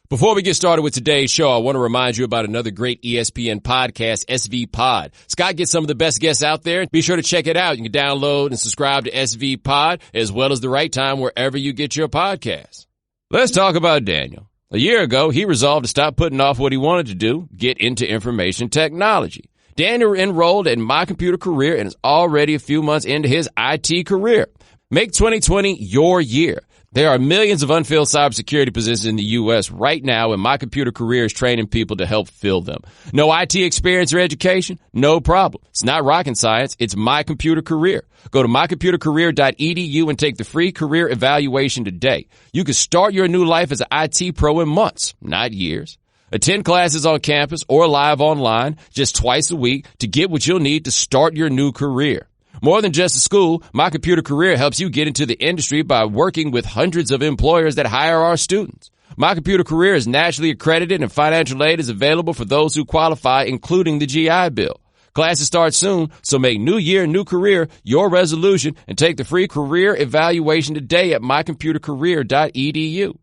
Before we get started with today's show, I want to remind you about another great ESPN podcast, SV Pod. Scott gets some of the best guests out there. Be sure to check it out. You can download and subscribe to SV Pod as well as The Right Time wherever you get your podcasts. Let's talk about Daniel. A year ago, he resolved to stop putting off what he wanted to do, get into information technology. Daniel enrolled in My Computer Career and is already a few months into his IT career. Make 2020 your year. There are millions of unfilled cybersecurity positions in the U.S. right now, and My Computer Career is training people to help fill them. No IT experience or education? No problem. It's not rocket science. It's My Computer Career. Go to mycomputercareer.edu and take the free career evaluation today. You can start your new life as an IT pro in months, not years. Attend classes on campus or live online just twice a week to get what you'll need to start your new career. More than just a school, My Computer Career helps you get into the industry by working with hundreds of employers that hire our students. My Computer Career is nationally accredited and financial aid is available for those who qualify, including the GI Bill. Classes start soon, so make new year, new career your resolution and take the free career evaluation today at mycomputercareer.edu.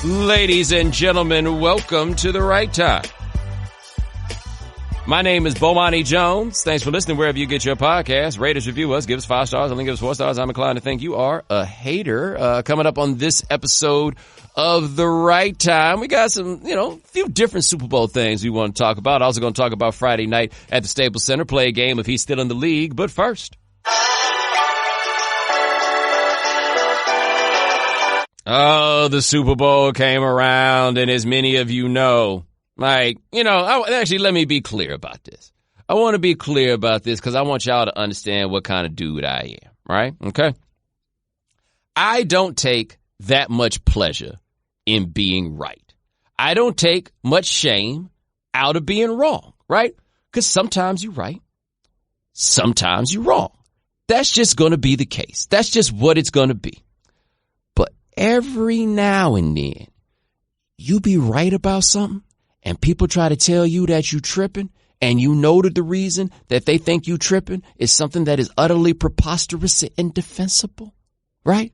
Ladies and gentlemen, welcome to The Right Time. My name is Bomani Jones. Thanks for listening wherever you get your podcast. Rate us, review us, give us 5 stars, only give us 4 stars. I'm inclined to think you are a hater. Coming up on this episode of The Right Time, we got some, a few different Super Bowl things we want to talk about. Also going to talk about Friday night at the Staples Center, play a game if he's still in the league. But first, oh, the Super Bowl came around, and as many of you know, actually, let me be clear about this. I want to be clear about this because I want y'all to understand what kind of dude I am, right? Okay? I don't take that much pleasure in being right. I don't take much shame out of being wrong, right? Because sometimes you're right, sometimes you're wrong. That's just going to be the case. That's just what it's going to be. Every now and then, you be right about something, and people try to tell you that you tripping, and you know that the reason that they think you tripping is something that is utterly preposterous and indefensible, right?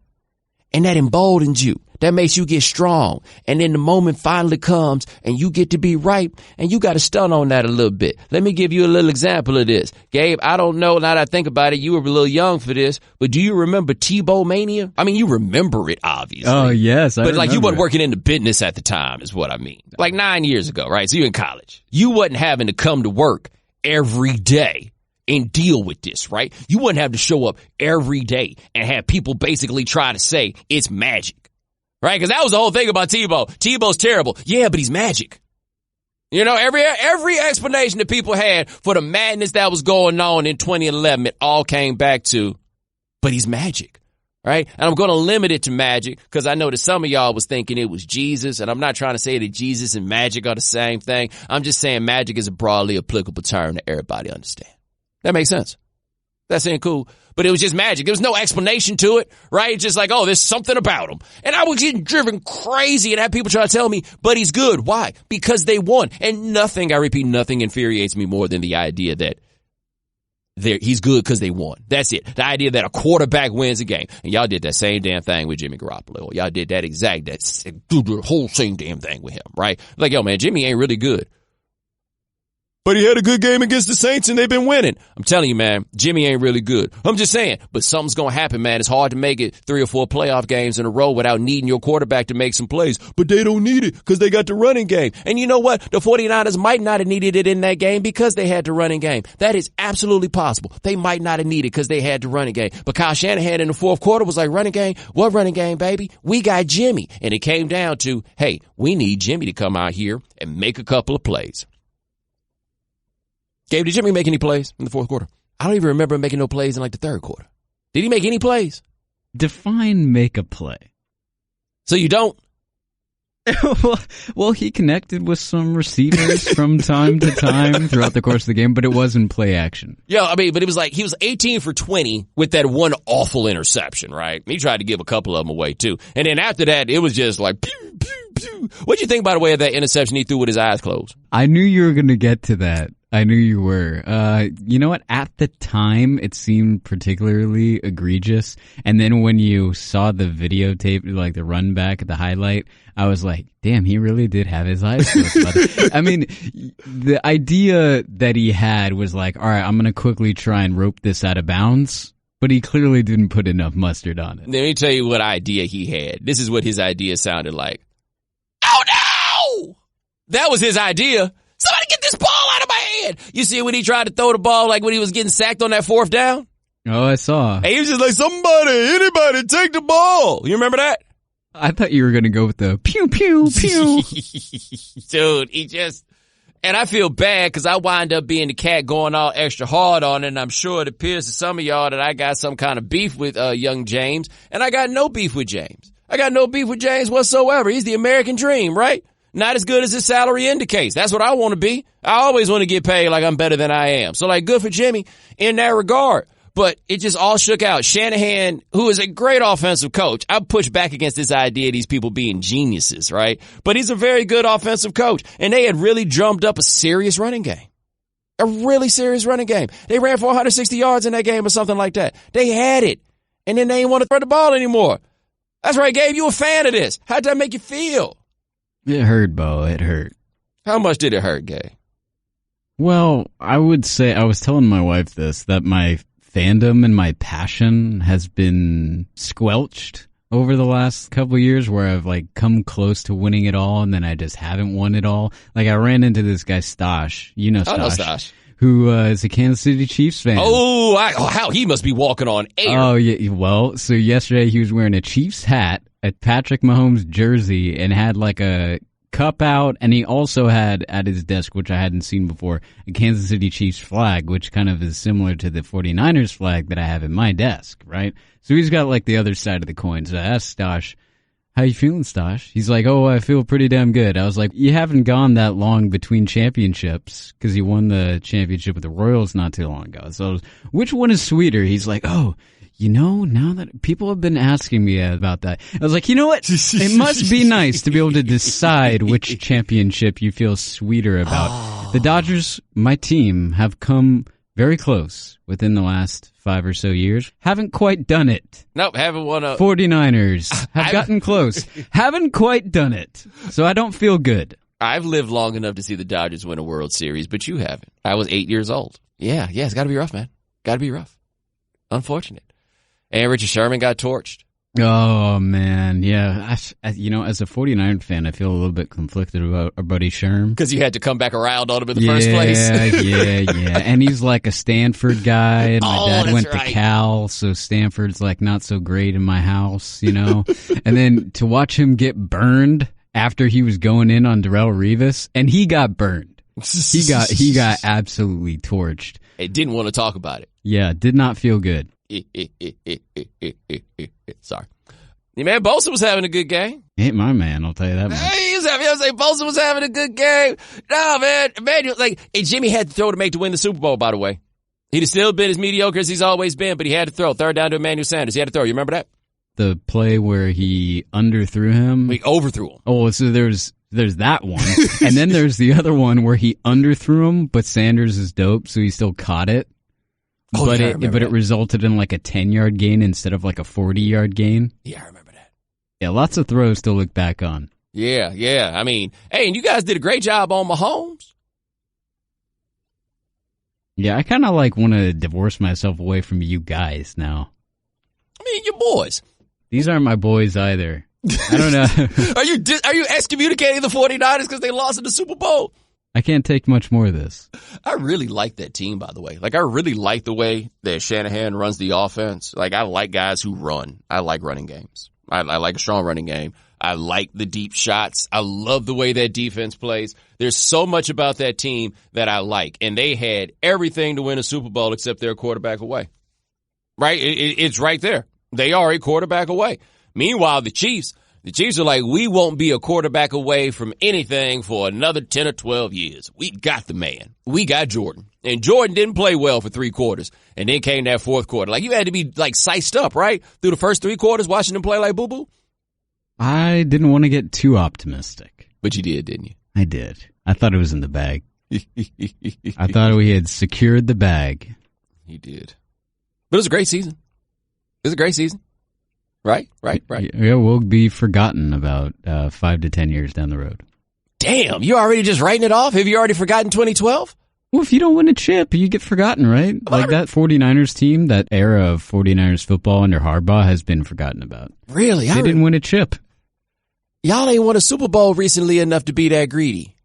And that emboldens you. That makes you get strong. And then the moment finally comes and you get to be right, and you got to stun on that a little bit. Let me give you a little example of this. Gabe, I don't know, now that I think about it, you were a little young for this, but do you remember Tebow Mania? I mean, you remember it, obviously. Oh, yes. But like you weren't working in the business at the time is what I mean. Like 9 years ago, right? So you in college. You wasn't having to come to work every day and deal with this, right? You wouldn't have to show up every day and have people basically try to say it's magic. Right? Because that was the whole thing about Tebow. Tebow's terrible. Yeah, but he's magic. Every explanation that people had for the madness that was going on in 2011, it all came back to, but he's magic. Right? And I'm going to limit it to magic because I know that some of y'all was thinking it was Jesus, and I'm not trying to say that Jesus and magic are the same thing. I'm just saying magic is a broadly applicable term that everybody understands. That makes sense. That ain't cool. But it was just magic. There was no explanation to it, right? It's just like, oh, there's something about him. And I was getting driven crazy and had people try to tell me, but he's good. Why? Because they won. And nothing, I repeat, nothing infuriates me more than the idea that he's good because they won. That's it. The idea that a quarterback wins a game. And y'all did that same damn thing with Jimmy Garoppolo. Y'all did the whole same damn thing with him, right? Like, yo, man, Jimmy ain't really good. But he had a good game against the Saints and they've been winning. I'm telling you, man, Jimmy ain't really good. I'm just saying, but something's going to happen, man. It's hard to make it 3 or 4 playoff games in a row without needing your quarterback to make some plays. But they don't need it because they got the running game. And you know what? The 49ers might not have needed it in that game because they had the running game. That is absolutely possible. They might not have needed it because they had the running game. But Kyle Shanahan in the fourth quarter was like, running game? What running game, baby? We got Jimmy. And it came down to, hey, we need Jimmy to come out here and make a couple of plays. Gabe, did Jimmy make any plays in the fourth quarter? I don't even remember him making no plays in like the third quarter. Did he make any plays? Define make a play. So you don't? Well, he connected with some receivers from time to time throughout the course of the game, but it wasn't play action. Yeah, I mean, but it was like he was 18 for 20 with that one awful interception, right? He tried to give a couple of them away too. And then after that, it was just like pew, pew, pew. What'd you think, by the way, of that interception he threw with his eyes closed? I knew you were going to get to that. I knew you were. You know what? At the time, it seemed particularly egregious. And then when you saw the videotape, like the run back, the highlight, I was like, damn, he really did have his eyes closed. I mean, the idea that he had was like, all right, I'm going to quickly try and rope this out of bounds. But he clearly didn't put enough mustard on it. Let me tell you what idea he had. This is what his idea sounded like. Oh, no! That was his idea. Somebody get this ball out of my hand. You see when he tried to throw the ball, like when he was getting sacked on that fourth down? Oh, I saw. And he was just like, anybody, take the ball. You remember that? I thought you were going to go with the pew, pew, pew. Dude, and I feel bad because I wind up being the cat going all extra hard on it, and I'm sure it appears to some of y'all that I got some kind of beef with young James, and I got no beef with James. I got no beef with James whatsoever. He's the American dream, right? Not as good as his salary indicates. That's what I want to be. I always want to get paid like I'm better than I am. So, like, good for Jimmy in that regard. But it just all shook out. Shanahan, who is a great offensive coach, I push back against this idea of these people being geniuses, right? But he's a very good offensive coach. And they had really drummed up a serious running game. A really serious running game. They ran for 160 yards in that game or something like that. They had it. And then they didn't want to throw the ball anymore. That's right, Gabe. You a fan of this. How'd that make you feel? It hurt, Bo. It hurt. How much did it hurt, Gabe? Well, I would say, I was telling my wife this, that my fandom and my passion has been squelched over the last couple of years, where I've like come close to winning it all and then I just haven't won it all. Like I ran into this guy Stosh, you know Stosh, I know Stosh, who is a Kansas City Chiefs fan. How he must be walking on air. Oh yeah, well, so yesterday he was wearing a Chiefs hat, a Patrick Mahomes jersey, and had like a cup out, and he also had at his desk, which I hadn't seen before, a Kansas City Chiefs flag, which kind of is similar to the 49ers flag that I have in my desk, right? So he's got like the other side of the coin. So I asked Stosh, how you feeling, Stosh? He's like, oh, I feel pretty damn good. I was like, you haven't gone that long between championships, because he won the championship with the Royals not too long ago. So which one is sweeter? He's like, oh, you know, now that people have been asking me about that, I was like, you know what? It must be nice to be able to decide which championship you feel sweeter about. The Dodgers, my team, have come very close within the last 5 or so years. Haven't quite done it. Nope, haven't won a... 49ers have gotten close. Haven't quite done it. So I don't feel good. I've lived long enough to see the Dodgers win a World Series, but you haven't. I was 8 years old. Yeah, it's got to be rough, man. Got to be rough. Unfortunate. And Richard Sherman got torched. Oh, man. Yeah. You know, as a 49er fan, I feel a little bit conflicted about our buddy Sherm. Because you had to come back around on him in the first place. Yeah. And he's like a Stanford guy, and my dad went to Cal, so Stanford's like not so great in my house, you know? And then to watch him get burned after he was going in on Darrelle Revis, and he got burned. He got absolutely torched. He didn't want to talk about it. Yeah, did not feel good. Sorry. Yeah, man, Bosa was having a good game. Ain't my man, I'll tell you that much. Hey, Bosa was having a good game. No, man, and Jimmy had to throw to win the Super Bowl, by the way. He'd have still been as mediocre as he's always been, but he had to throw. Third down to Emmanuel Sanders. He had to throw. You remember that? The play where he underthrew him? He overthrew him. Oh, so there's that one. And then there's the other one where he underthrew him, but Sanders is dope, so he still caught it. Oh, but yeah, it resulted in like a 10-yard gain instead of like a 40-yard gain. Yeah, I remember that. Yeah, lots of throws to look back on. Yeah. I mean, hey, and you guys did a great job on Mahomes. Yeah, I kind of like want to divorce myself away from you guys now. I mean, your boys. These aren't my boys either. I don't know. Are you excommunicating the 49ers because they lost in the Super Bowl? I can't take much more of this. I really like that team, by the way. Like, I really like the way that Shanahan runs the offense. Like, I like guys who run. I like running games. I like a strong running game. I like the deep shots. I love the way that defense plays. There's so much about that team that I like. And they had everything to win a Super Bowl except they're a quarterback away. Right? It's right there. They are a quarterback away. Meanwhile, the Chiefs are like, we won't be a quarterback away from anything for another 10 or 12 years. We got the man. We got Jordan. And Jordan didn't play well for 3 quarters. And then came that fourth quarter. Like, you had to be, like, sized up, right? Through the first 3 quarters, watching him play like boo-boo. I didn't want to get too optimistic. But you did, didn't you? I did. I thought it was in the bag. I thought we had secured the bag. He did. But it was a great season. It was a great season. Right. Yeah, we'll be forgotten about 5 to 10 years down the road. Damn, you already just writing it off? Have you already forgotten 2012? Well, if you don't win a chip, you get forgotten, right? Like that 49ers team, that era of 49ers football under Harbaugh has been forgotten about. Really? They didn't win a chip. Y'all ain't won a Super Bowl recently enough to be that greedy.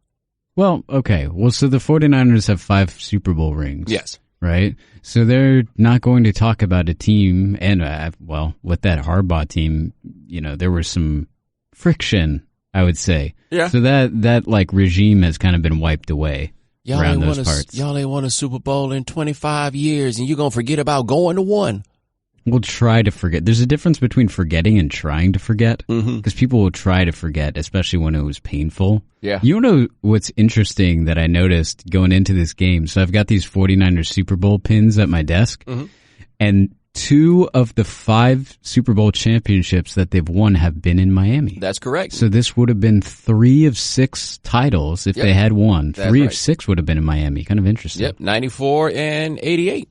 Well, okay. Well, so the 49ers have 5 Super Bowl rings. Yes. Right? So they're not going to talk about a team, and, with that Harbaugh team, there was some friction, I would say. Yeah. So that like regime has kind of been wiped away around those parts. Y'all ain't won a Super Bowl in 25 years, and you're going to forget about going to one. We'll try to forget. There's a difference between forgetting and trying to forget, because people will try to forget, especially when it was painful. Yeah. You know what's interesting that I noticed going into this game? So I've got these 49ers Super Bowl pins at my desk, and 2 of the 5 Super Bowl championships that they've won have been in Miami. That's correct. So this would have been 3 of 6 titles if they had won. That's 3 right. of 6 would have been in Miami. Kind of interesting. Yep, 94 and 88.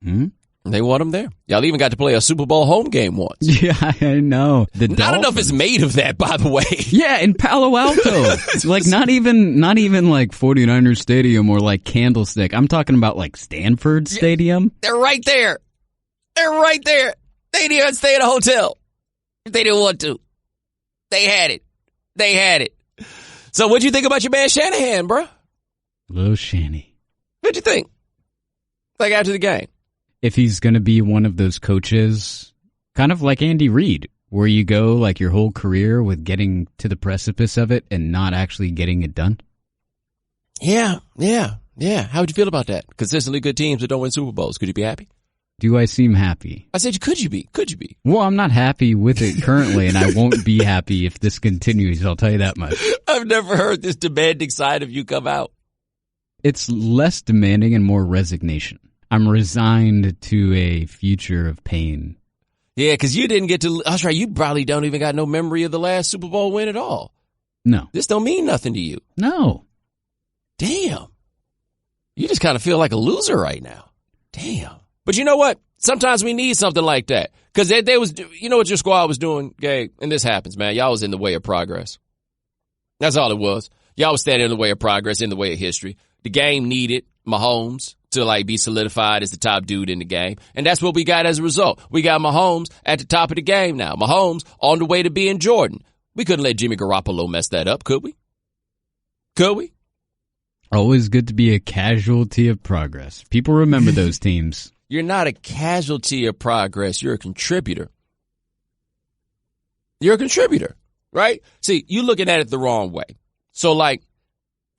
Hmm? They won them there. Y'all even got to play a Super Bowl home game once. Yeah, I know. Not enough is made of that, by the way. Yeah, in Palo Alto. Like not even like 49ers Stadium or like Candlestick. I'm talking about like Stanford Stadium. They're right there. They're right there. They didn't even stay in a hotel if they didn't want to. They had it. So what'd you think about your man Shanahan, bro? Little Shanny. What'd you think? Like after the game? If he's going to be one of those coaches, kind of like Andy Reid, where you go like your whole career with getting to the precipice of it and not actually getting it done? Yeah. How would you feel about that? Consistently good teams that don't win Super Bowls. Could you be happy? Do I seem happy? I said, could you be? Well, I'm not happy with it currently, and I won't be happy if this continues. I'll tell you that much. I've never heard this demanding side of you come out. It's less demanding and more resignation. I'm resigned to a future of pain. Yeah, because you didn't get to. That's right. You probably don't even got no memory of the last Super Bowl win at all. No. This don't mean nothing to you. No. Damn. You just kind of feel like a loser right now. Damn. But you know what? Sometimes we need something like that. Because they was, you know what your squad was doing, Gabe? And this happens, man. Y'all was in the way of progress. That's all it was. Y'all was standing in the way of progress, in the way of history. The game needed Mahomes to like be solidified as the top dude in the game. And that's what we got as a result. We got Mahomes at the top of the game now. Mahomes on the way to being Jordan. We couldn't let Jimmy Garoppolo mess that up, could we? Could we? Always good to be a casualty of progress. People remember those teams. You're not a casualty of progress. You're a contributor. You're a contributor, right? See, you're looking at it the wrong way. So, like,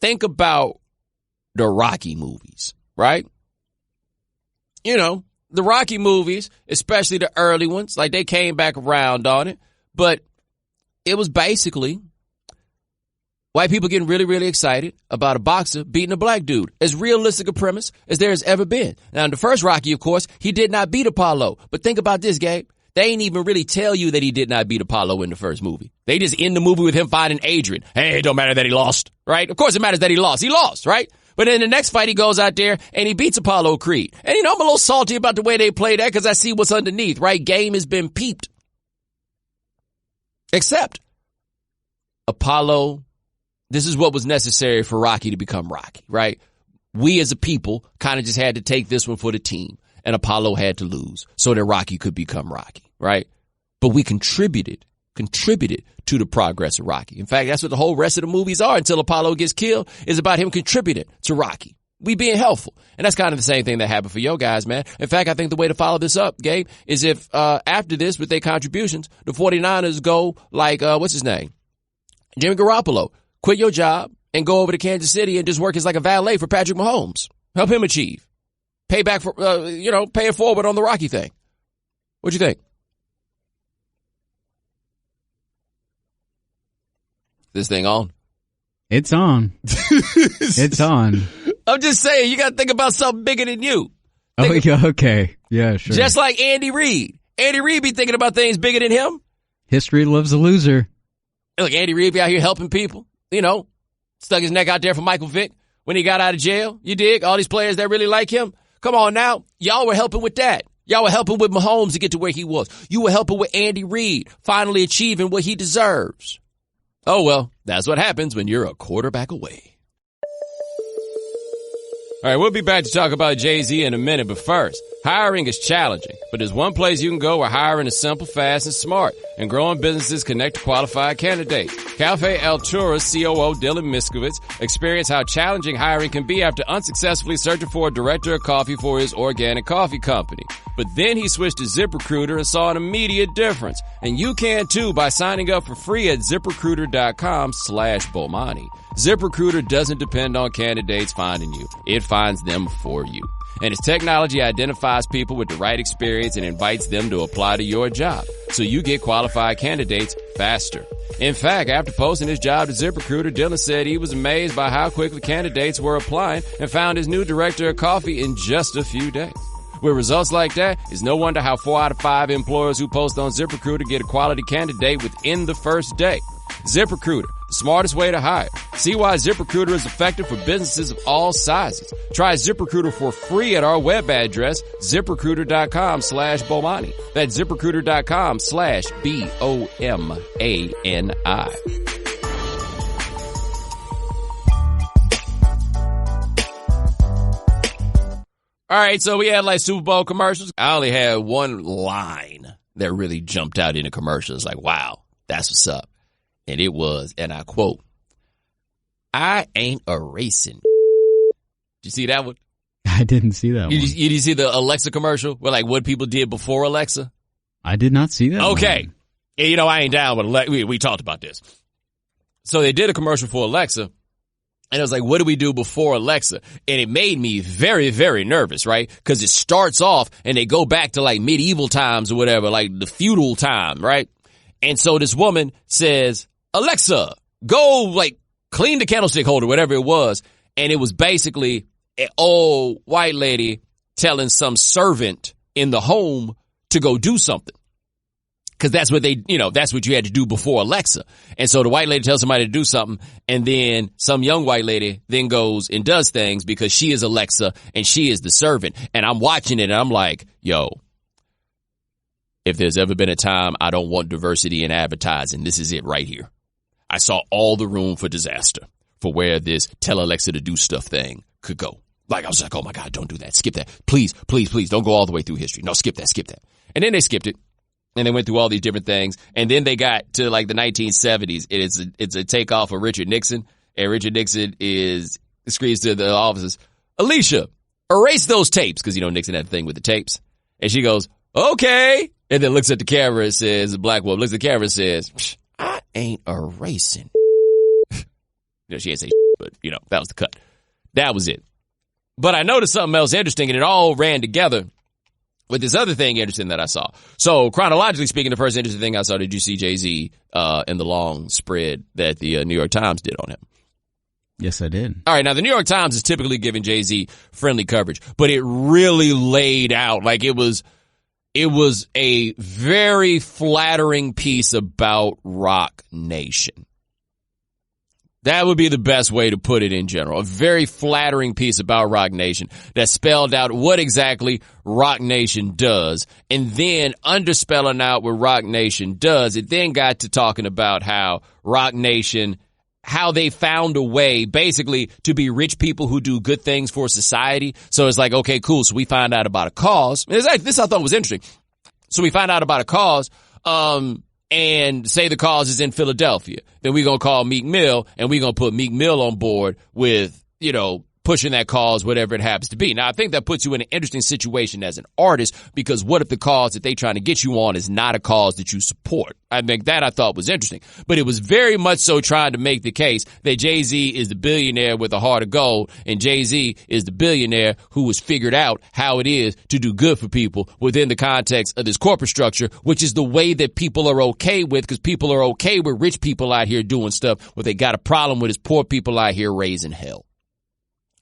think about the Rocky movies, right? You know, the Rocky movies, especially the early ones, like they came back around on it, but it was basically white people getting really, really excited about a boxer beating a black dude. As realistic a premise as there has ever been. Now, in the first Rocky, of course, he did not beat Apollo. But think about this, Gabe. They ain't even really tell you that he did not beat Apollo in the first movie. They just end the movie with him fighting Adrian. Hey, it don't matter that he lost, right? Of course it matters that he lost. He lost, right? But in the next fight, he goes out there and he beats Apollo Creed. And, you know, I'm a little salty about the way they play that because I see what's underneath, right? Game has been peeped. Except Apollo, this is what was necessary for Rocky to become Rocky, right? We as a people kind of just had to take this one for the team. And Apollo had to lose so that Rocky could become Rocky, right? But we contributed to the progress of Rocky. In fact, that's what the whole rest of the movies are until Apollo gets killed, is about him contributing to Rocky. We being helpful. And that's kind of the same thing that happened for your guys, man. In fact, I think the way to follow this up, Gabe, is if after this, with their contributions, the 49ers go like, what's his name? Jimmy Garoppolo. Quit your job and go over to Kansas City and just work as like a valet for Patrick Mahomes. Help him achieve. Pay back for, pay it forward on the Rocky thing. What you think? This thing on? It's on. It's on. I'm just saying, you got to think about something bigger than you. Yeah, okay. Yeah, sure. Just like Andy Reid. Andy Reid be thinking about things bigger than him. History loves a loser. Look, Andy Reid be out here helping people. Stuck his neck out there for Michael Vick when he got out of jail. You dig? All these players that really like him. Come on now. Y'all were helping with that. Y'all were helping with Mahomes to get to where he was. You were helping with Andy Reid finally achieving what he deserves. Oh, well, that's what happens when you're a quarterback away. All right, we'll be back to talk about Jay-Z in a minute, but first, hiring is challenging, but there's one place you can go where hiring is simple, fast, and smart, and growing businesses connect to qualified candidates. Cafe El Tourist COO Dylan Miskowitz experienced how challenging hiring can be after unsuccessfully searching for a director of coffee for his organic coffee company. But then he switched to ZipRecruiter and saw an immediate difference. And you can too by signing up for free at ZipRecruiter.com/Bomani. ZipRecruiter doesn't depend on candidates finding you. It finds them for you. And its technology identifies people with the right experience and invites them to apply to your job. So you get qualified candidates faster. In fact, after posting his job to ZipRecruiter, Dylan said he was amazed by how quickly candidates were applying and found his new director of coffee in just a few days. With results like that, it's no wonder how 4 out of 5 employers who post on ZipRecruiter get a quality candidate within the first day. ZipRecruiter, the smartest way to hire. See why ZipRecruiter is effective for businesses of all sizes. Try ZipRecruiter for free at our web address, ZipRecruiter.com/Bomani. That's ZipRecruiter.com/BOMANI. All right, so we had like Super Bowl commercials. I only had one line that really jumped out in the commercials. Like, wow, that's what's up. And it was, and I quote, "I ain't a racing." Did you see that one? I didn't see that one. Did you see the Alexa commercial where like what people did before Alexa? I did not see that Okay. one. And, I ain't down with Alexa. We talked about this. So they did a commercial for Alexa. And it was like, what do we do before Alexa? And it made me very, very nervous, right? Because it starts off and they go back to like medieval times or whatever, like the feudal time, right? And so this woman says, "Alexa, go like clean the candlestick holder," whatever it was. And it was basically an old white lady telling some servant in the home to go do something. Because that's what that's what you had to do before Alexa. And so the white lady tells somebody to do something, and then some young white lady then goes and does things because she is Alexa and she is the servant. And I'm watching it and I'm like, yo, if there's ever been a time I don't want diversity in advertising, this is it right here. I saw all the room for disaster for where this tell Alexa to do stuff thing could go. Like, I was like, oh my God, don't do that. Skip that. Please, please, please don't go all the way through history. No, skip that. And then they skipped it. And they went through all these different things. And then they got to like the 1970s. It's a takeoff of Richard Nixon. And Richard Nixon screams to the officers, "Alicia, erase those tapes." Because, Nixon had a thing with the tapes. And she goes, "Okay." And then looks at the camera and says, the black woman looks at the camera and says, "I ain't erasing." She ain't say but, that was the cut. That was it. But I noticed something else interesting, and it all ran together with this other thing interesting that I saw. So chronologically speaking, the first interesting thing I saw, did you see Jay-Z in the long spread that the New York Times did on him? Yes, I did. All right. Now, the New York Times is typically giving Jay-Z friendly coverage, but it really laid out like it was a very flattering piece about Roc Nation. That would be the best way to put it in general. A very flattering piece about Roc Nation that spelled out what exactly Roc Nation does. And then underspelling out what Roc Nation does, it then got to talking about how Roc Nation, how they found a way basically to be rich people who do good things for society. So it's like, okay, cool. So we find out about a cause. This I thought was interesting. So we find out about a cause, and say the cause is in Philadelphia. Then we're going to call Meek Mill and we're going to put Meek Mill on board with, pushing that cause, whatever it happens to be. Now, I think that puts you in an interesting situation as an artist, because what if the cause that they trying to get you on is not a cause that you support? I think that I thought was interesting. But it was very much so trying to make the case that Jay-Z is the billionaire with a heart of gold, and Jay-Z is the billionaire who has figured out how it is to do good for people within the context of this corporate structure, which is the way that people are okay with, because people are okay with rich people out here doing stuff. What they got a problem with is poor people out here raising hell.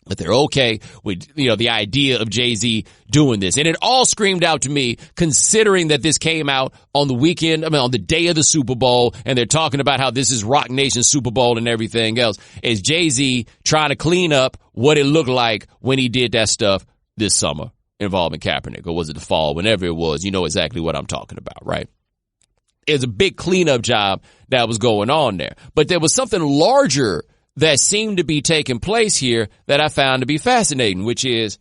But they're okay with, the idea of Jay-Z doing this. And it all screamed out to me, considering that this came out on the weekend, on the day of the Super Bowl, and they're talking about how this is Roc Nation Super Bowl and everything else, is Jay-Z trying to clean up what it looked like when he did that stuff this summer involving Kaepernick, or was it the fall, whenever it was. You know exactly what I'm talking about, right? It's a big cleanup job that was going on there. But there was something larger that seemed to be taking place here that I found to be fascinating, which is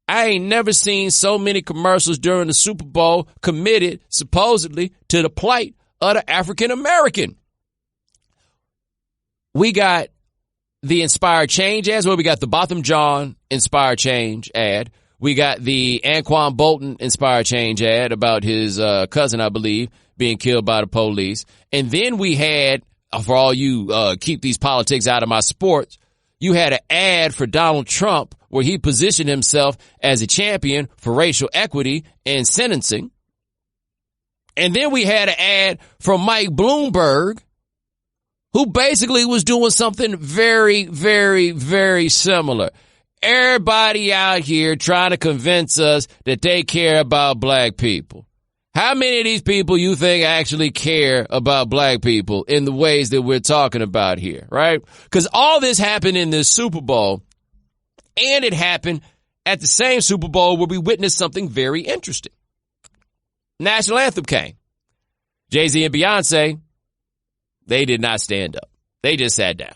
I ain't never seen so many commercials during the Super Bowl committed, supposedly, to the plight of the African American. We got the Inspired Change ads. Well, we got the Botham Jean Inspired Change ad. We got the Anquan Bolton Inspired Change ad about his cousin, I believe, being killed by the police. And then we had, for all you keep these politics out of my sports, you had an ad for Donald Trump where he positioned himself as a champion for racial equity and sentencing. And then we had an ad from Mike Bloomberg, who basically was doing something very, very, very similar. Everybody out here trying to convince us that they care about black people. How many of these people you think actually care about black people in the ways that we're talking about here, right? Because all this happened in this Super Bowl, and it happened at the same Super Bowl where we witnessed something very interesting. National anthem came. Jay-Z and Beyonce, they did not stand up. They just sat down.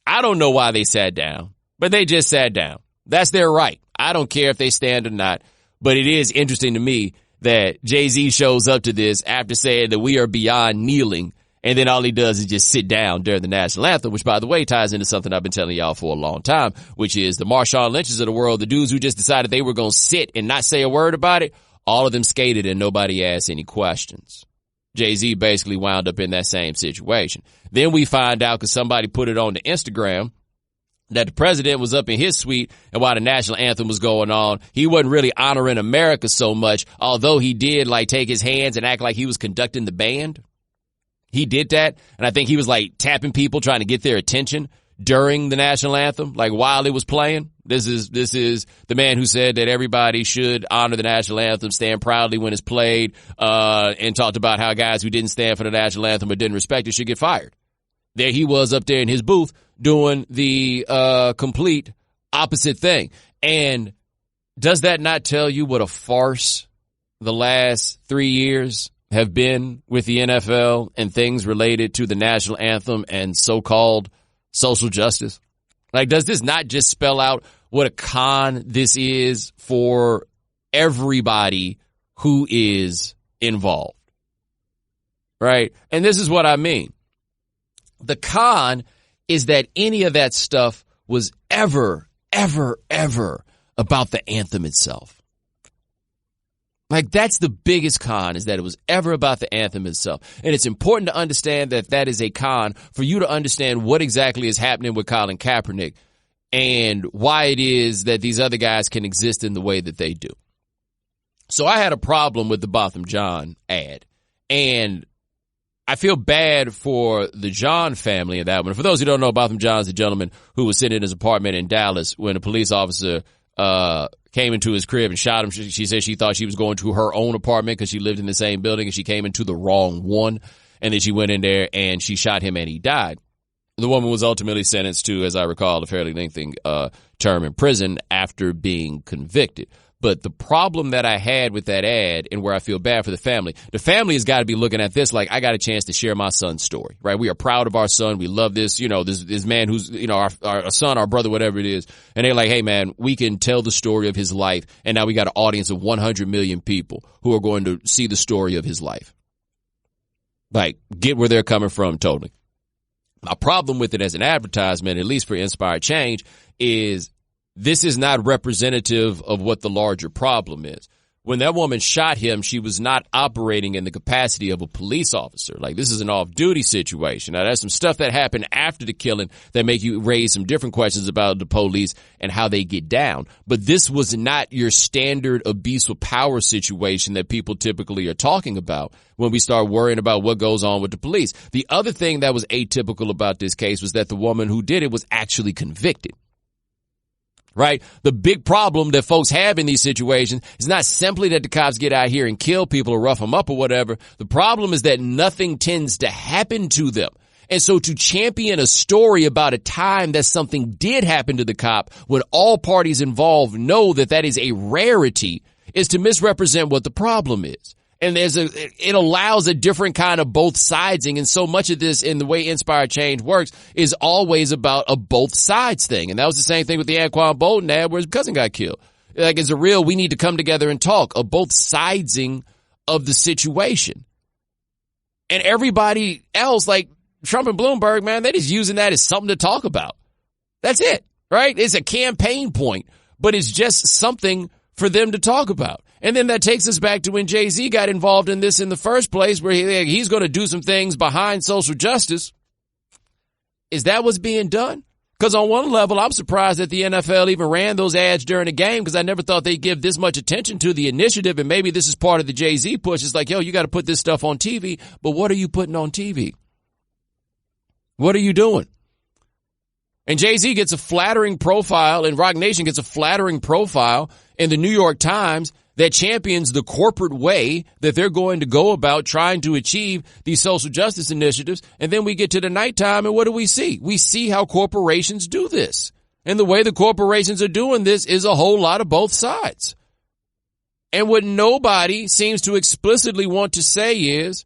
I don't know why they sat down, but they just sat down. That's their right. I don't care if they stand or not, but it is interesting to me that Jay-Z shows up to this after saying that we are beyond kneeling, and then all he does is just sit down during the national anthem, which, by the way, ties into something I've been telling y'all for a long time, which is the Marshawn Lynch's of the world, the dudes who just decided they were going to sit and not say a word about it. All of them skated and nobody asked any questions. Jay-Z basically wound up in that same situation. Then we find out, because somebody put it on the Instagram, that the president was up in his suite, and while the national anthem was going on, he wasn't really honoring America so much, although he did take his hands and act like he was conducting the band. He did that, and I think he was tapping people, trying to get their attention during the national anthem, while it was playing. This is the man who said that everybody should honor the national anthem, stand proudly when it's played, and talked about how guys who didn't stand for the national anthem or didn't respect it should get fired. There he was up there in his booth doing the complete opposite thing. And does that not tell you what a farce the last 3 years have been with the NFL and things related to the national anthem and so-called social justice? Does this not just spell out what a con this is for everybody who is involved? Right? And this is what I mean. The con is that any of that stuff was ever about the anthem itself. That's the biggest con, is that it was ever about the anthem itself. And it's important to understand that that is a con for you to understand what exactly is happening with Colin Kaepernick and why it is that these other guys can exist in the way that they do. So I had a problem with the Botham Jean ad, and I feel bad for the John family in that one. For those who don't know, Botham Jean is the gentleman who was sitting in his apartment in Dallas when a police officer came into his crib and shot him. She said she thought she was going to her own apartment because she lived in the same building, and she came into the wrong one. And then she went in there and she shot him, and he died. The woman was ultimately sentenced to, as I recall, a fairly lengthy term in prison after being convicted. But the problem that I had with that ad, and where I feel bad for the family has got to be looking at this like, I got a chance to share my son's story, right? We are proud of our son. We love this, this man who's, our son, our brother, whatever it is. And they're like, hey man, we can tell the story of his life. And now we got an audience of 100 million people who are going to see the story of his life. Get where they're coming from totally. My problem with it as an advertisement, at least for Inspired Change, is this is not representative of what the larger problem is. When that woman shot him, she was not operating in the capacity of a police officer. This is an off-duty situation. Now, there's some stuff that happened after the killing that make you raise some different questions about the police and how they get down. But this was not your standard abuse of power situation that people typically are talking about when we start worrying about what goes on with the police. The other thing that was atypical about this case was that the woman who did it was actually convicted. right? The big problem that folks have in these situations is not simply that the cops get out here and kill people or rough them up or whatever. The problem is that nothing tends to happen to them. And so to champion a story about a time that something did happen to the cop when all parties involved know that that is a rarity is to misrepresent what the problem is. And it allows a different kind of both sidesing. And so much of this in the way Inspired Change works is always about a both sides thing. And that was the same thing with the Anquan Bolton ad where his cousin got killed. Like, it's a real, we need to come together and talk, a both sidesing of the situation. And everybody else, like Trump and Bloomberg, man, they're just using that as something to talk about. That's it, right? It's a campaign point, but it's just something for them to talk about. And then that takes us back to when Jay-Z got involved in this in the first place, where he's going to do some things behind social justice. Is that what's being done? Because on one level, I'm surprised that the NFL even ran those ads during the game, because I never thought they'd give this much attention to the initiative. And maybe this is part of the Jay-Z push. It's like, yo, you got to put this stuff on TV. But what are you putting on TV? What are you doing? And Jay-Z gets a flattering profile, and Roc Nation gets a flattering profile in the New York Times that champions the corporate way that they're going to go about trying to achieve these social justice initiatives. And then we get to the nighttime, and what do we see? We see how corporations do this. And the way the corporations are doing this is a whole lot of both sides. And what nobody seems to explicitly want to say is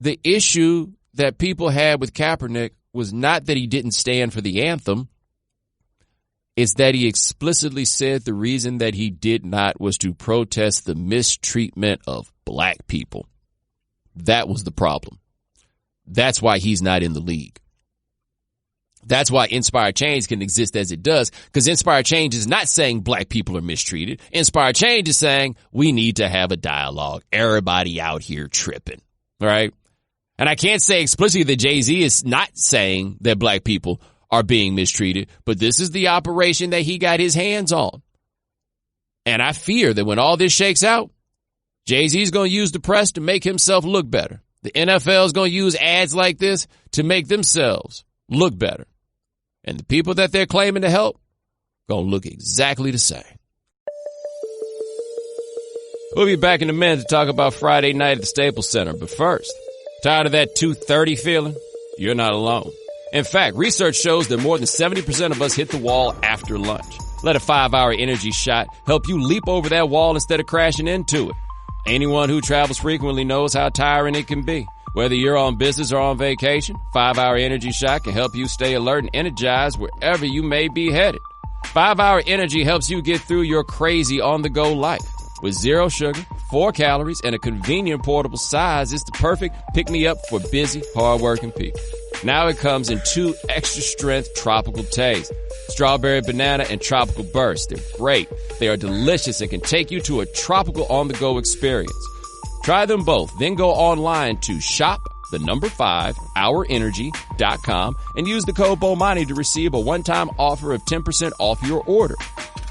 the issue that people had with Kaepernick was not that he didn't stand for the anthem. It's that he explicitly said the reason that he did not was to protest the mistreatment of black people. That was the problem. That's why he's not in the league. That's why Inspired Change can exist as it does, because Inspired Change is not saying black people are mistreated. Inspired Change is saying we need to have a dialogue. Everybody out here tripping, right? And I can't say explicitly that Jay-Z is not saying that black people are being mistreated, but this is the operation that he got his hands on. And I fear that when all this shakes out, Jay-Z's going to use the press to make himself look better. The NFL is going to use ads like this to make themselves look better. And the people that they're claiming to help going to look exactly the same. We'll be back in a minute to talk about Friday night at the Staples Center. But first, tired of that 2:30 feeling? You're not alone. In fact, research shows that more than 70% of us hit the wall after lunch. Let a 5-hour energy shot help you leap over that wall instead of crashing into it. Anyone who travels frequently knows how tiring it can be. Whether you're on business or on vacation, 5-hour energy shot can help you stay alert and energized wherever you may be headed. 5-hour energy helps you get through your crazy on-the-go life. With 0 sugar, 4 calories, and a convenient portable size, it's the perfect pick-me-up for busy, hard-working people. Now it comes in 2 extra-strength tropical tastes, strawberry banana and tropical burst. They're great. They are delicious and can take you to a tropical on-the-go experience. Try them both, then go online to shop5hourenergy.com and use the code Bomani to receive a one-time offer of 10% off your order.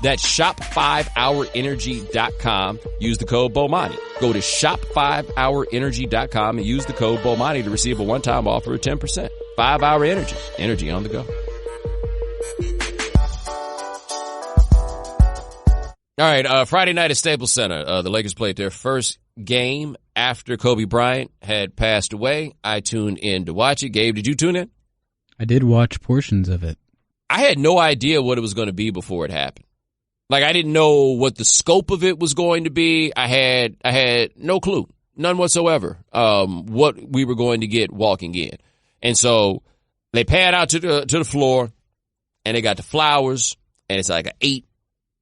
That's shop5hourenergy.com. Use the code Bomani. Go to shop5hourenergy.com and use the code Bomani to receive a one-time offer of 10%. 5-Hour Energy. Energy on the go. All right, Friday night at Staples Center, the Lakers played their first game after Kobe Bryant had passed away. I tuned in to watch it. Gabe, did you tune in? I did watch portions of it. I had no idea what it was going to be before it happened. Like, I didn't know what the scope of it was going to be. I had no clue, none whatsoever, what we were going to get walking in. And so they pan out to the floor, and they got the flowers, and it's like an 8,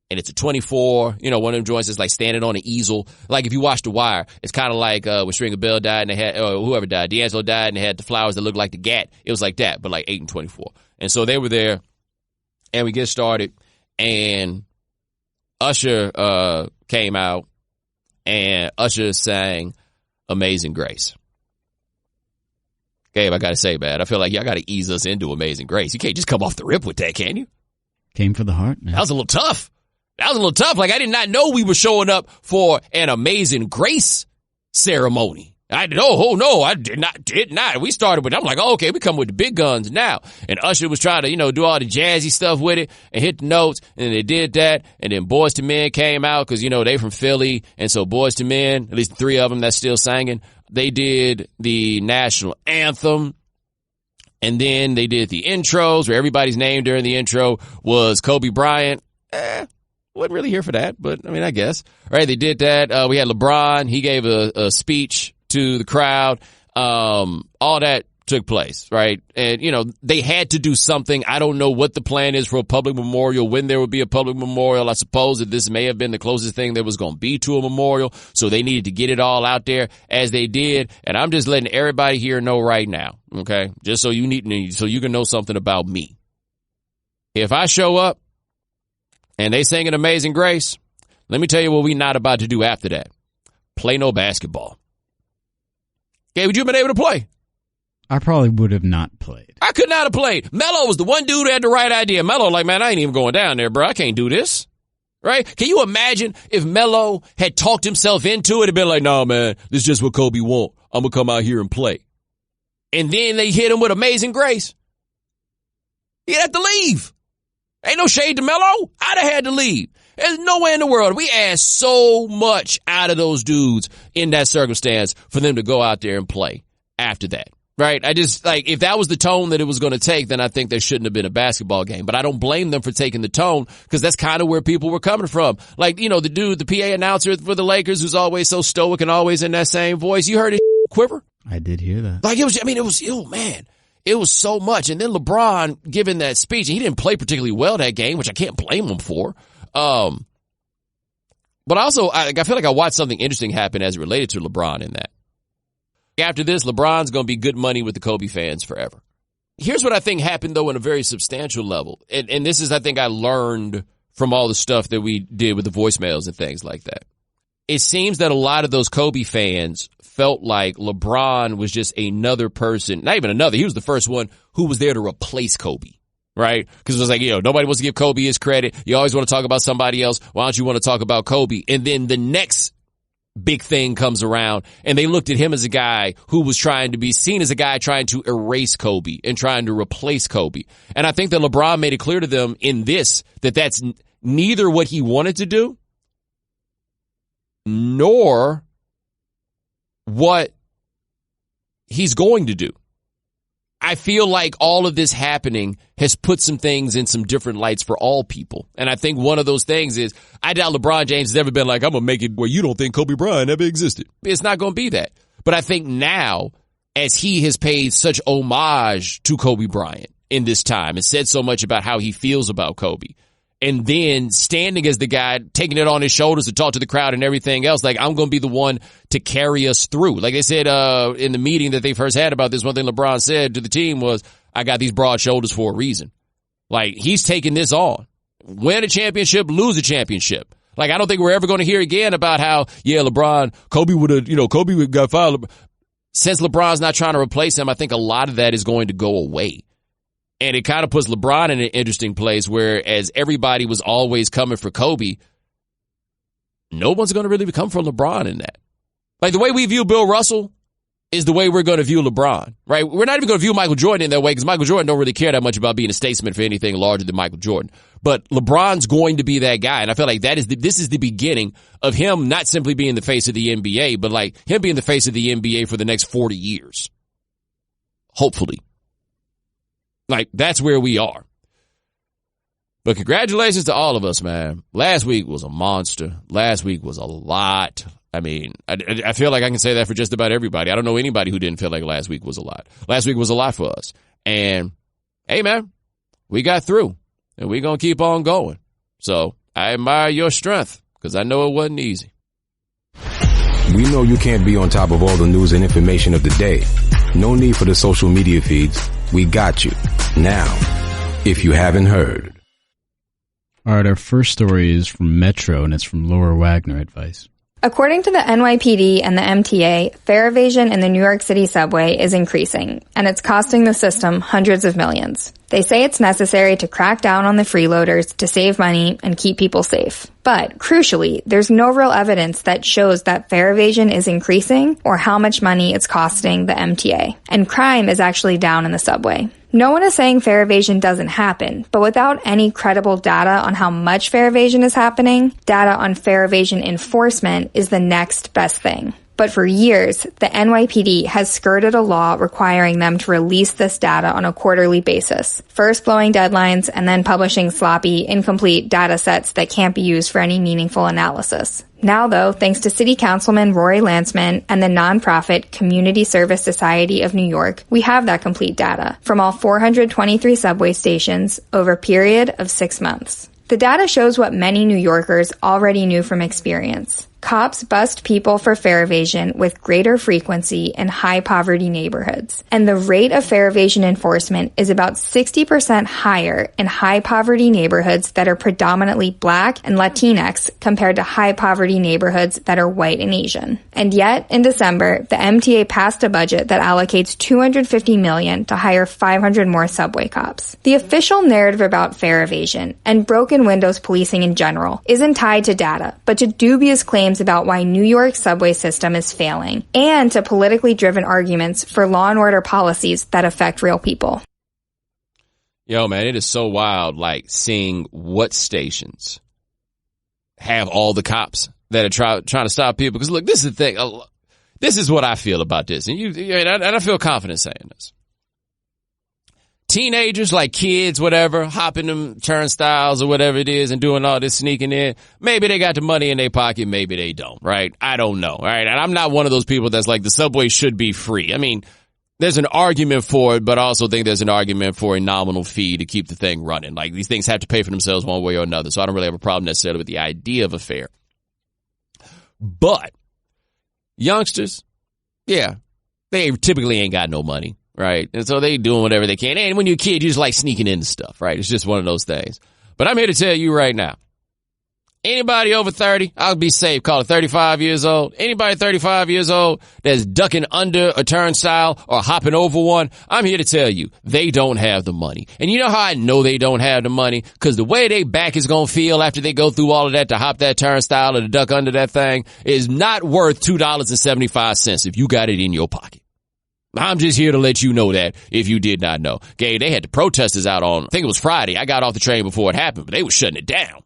and it's a 24. You know, one of them joints is like standing on an easel. Like if you watch The Wire, it's kind of like when Stringer Bell died, and they had whoever died, D'Angelo died, and they had the flowers that looked like the GAT. It was like that, but like 8 and 24. And so they were there, and we get started, and Usher came out, and Usher sang Amazing Grace. Gabe, I got to say, man, I feel like y'all got to ease us into Amazing Grace. You can't just come off the rip with that, can you? Came for the heart, man. That was a little tough. Like, I did not know we were showing up for an Amazing Grace ceremony. No, I did not. We started with, I'm like, oh, okay, we come with the big guns now. And Usher was trying to, do all the jazzy stuff with it and hit the notes. And they did that. And then Boyz II Men came out because, they from Philly. And so Boyz II Men, at least 3 of them that's still singing, they did the national anthem. And then they did the intros where everybody's name during the intro was Kobe Bryant. Wasn't really here for that, but I guess. All right, they did that. We had LeBron. He gave a speech to the crowd. All that took place, right? And, they had to do something. I don't know what the plan is for a public memorial, when there would be a public memorial. I suppose that this may have been the closest thing there was going to be to a memorial. So they needed to get it all out there as they did. And I'm just letting everybody here know right now, okay? Just so you can know something about me. If I show up and they sing an Amazing Grace, let me tell you what we not about to do after that. Play no basketball. Okay, would you have been able to play? I probably would have not played. I could not have played. Melo was the one dude who had the right idea. Melo, like, man, I ain't even going down there, bro. I can't do this. Right? Can you imagine if Melo had talked himself into it and been like, nah, man, this is just what Kobe want. I'm going to come out here and play. And then they hit him with Amazing Grace. He'd have to leave. Ain't no shade to Melo. I'd have had to leave. There's no way in the world. We asked so much out of those dudes in that circumstance for them to go out there and play after that. Right? I just, if that was the tone that it was going to take, then I think there shouldn't have been a basketball game. But I don't blame them for taking the tone because that's kind of where people were coming from. Like, the dude, the PA announcer for the Lakers who's always so stoic and always in that same voice. You heard his quiver? I did hear that. It was so much. And then LeBron giving that speech, and he didn't play particularly well that game, which I can't blame him for. But also, I feel like I watched something interesting happen as it related to LeBron in that. After this, LeBron's going to be good money with the Kobe fans forever. Here's what I think happened, though, on a very substantial level. And this is, I think, I learned from all the stuff that we did with the voicemails and things like that. It seems that a lot of those Kobe fans felt like LeBron was just another person, not even another. He was the first one who was there to replace Kobe. Right? Because it was like, nobody wants to give Kobe his credit. You always want to talk about somebody else. Why don't you want to talk about Kobe? And then the next big thing comes around and they looked at him as a guy who was trying to be seen as a guy trying to erase Kobe and trying to replace Kobe. And I think that LeBron made it clear to them in this that that's neither what he wanted to do nor what he's going to do. I feel like all of this happening has put some things in some different lights for all people. And I think one of those things is, I doubt LeBron James has ever been like, I'm going to make it where you don't think Kobe Bryant ever existed. It's not going to be that. But I think now, as he has paid such homage to Kobe Bryant in this time and said so much about how he feels about Kobe, and then standing as the guy, taking it on his shoulders to talk to the crowd and everything else, like, I'm going to be the one to carry us through. Like they said in the meeting that they first had about this, one thing LeBron said to the team was, I got these broad shoulders for a reason. Like, he's taking this on. Win a championship, lose a championship. Like, I don't think we're ever going to hear again about how, LeBron, Kobe would have, Kobe would got fired. Since LeBron's not trying to replace him, I think a lot of that is going to go away. And it kind of puts LeBron in an interesting place where, as everybody was always coming for Kobe, no one's going to really come for LeBron in that. Like, the way we view Bill Russell is the way we're going to view LeBron, right? We're not even going to view Michael Jordan in that way because Michael Jordan don't really care that much about being a statesman for anything larger than Michael Jordan. But LeBron's going to be that guy. And I feel like this is the beginning of him not simply being the face of the NBA, but like him being the face of the NBA for the next 40 years. Hopefully. Like, that's where we are. But congratulations to all of us, man. Last week was a monster. Last week was a lot. I mean, I feel like I can say that for just about everybody. I don't know anybody who didn't feel like last week was a lot. Last week was a lot for us. And, hey, man, we got through. And we're going to keep on going. So, I admire your strength because I know it wasn't easy. We know you can't be on top of all the news and information of the day. No need for the social media feeds. We got you. Now, if you haven't heard. All right, our first story is from Metro, and it's from Laura Wagner Advice. According to the NYPD and the MTA, fare evasion in the New York City subway is increasing, and it's costing the system hundreds of millions. They say it's necessary to crack down on the freeloaders to save money and keep people safe. But, crucially, there's no real evidence that shows that fare evasion is increasing or how much money it's costing the MTA. And crime is actually down in the subway. No one is saying fare evasion doesn't happen, but without any credible data on how much fare evasion is happening, data on fare evasion enforcement is the next best thing. But for years, the NYPD has skirted a law requiring them to release this data on a quarterly basis, first blowing deadlines and then publishing sloppy, incomplete data sets that can't be used for any meaningful analysis. Now, though, thanks to City Councilman Rory Lantzman and the nonprofit Community Service Society of New York, we have that complete data from all 423 subway stations over a period of 6 months. The data shows what many New Yorkers already knew from experience. Cops bust people for fare evasion with greater frequency in high-poverty neighborhoods, and the rate of fare evasion enforcement is about 60% higher in high-poverty neighborhoods that are predominantly Black and Latinx compared to high-poverty neighborhoods that are white and Asian. And yet, in December, the MTA passed a budget that allocates $250 million to hire 500 more subway cops. The official narrative about fare evasion and broken windows policing in general isn't tied to data, but to dubious claims about why New York's subway system is failing, and to politically driven arguments for law and order policies that affect real people. Yo, man, it is so wild, like, seeing what stations have all the cops that are trying to stop people. Because, look, this is the thing. This is what I feel about this. And I feel confident saying this. Teenagers, like kids, whatever, hopping them turnstiles or whatever it is and doing all this sneaking in. Maybe they got the money in their pocket. Maybe they don't, right? I don't know, right? And I'm not one of those people that's like the subway should be free. I mean, there's an argument for it, but I also think there's an argument for a nominal fee to keep the thing running. Like, these things have to pay for themselves one way or another. So I don't really have a problem necessarily with the idea of a fare. But youngsters, yeah, they typically ain't got no money. Right. And so they doing whatever they can. And when you're a kid, you just like sneaking into stuff. Right. It's just one of those things. But I'm here to tell you right now, anybody over 30, I'll be safe. Call it 35 years old. Anybody 35 years old that's ducking under a turnstile or hopping over one, I'm here to tell you they don't have the money. And you know how I know they don't have the money? Because the way they back is going to feel after they go through all of that to hop that turnstile or to duck under that thing is not worth $2.75 if you got it in your pocket. I'm just here to let you know that if you did not know. Okay, they had the protesters out on, I think it was Friday. I got off the train before it happened, but they were shutting it down.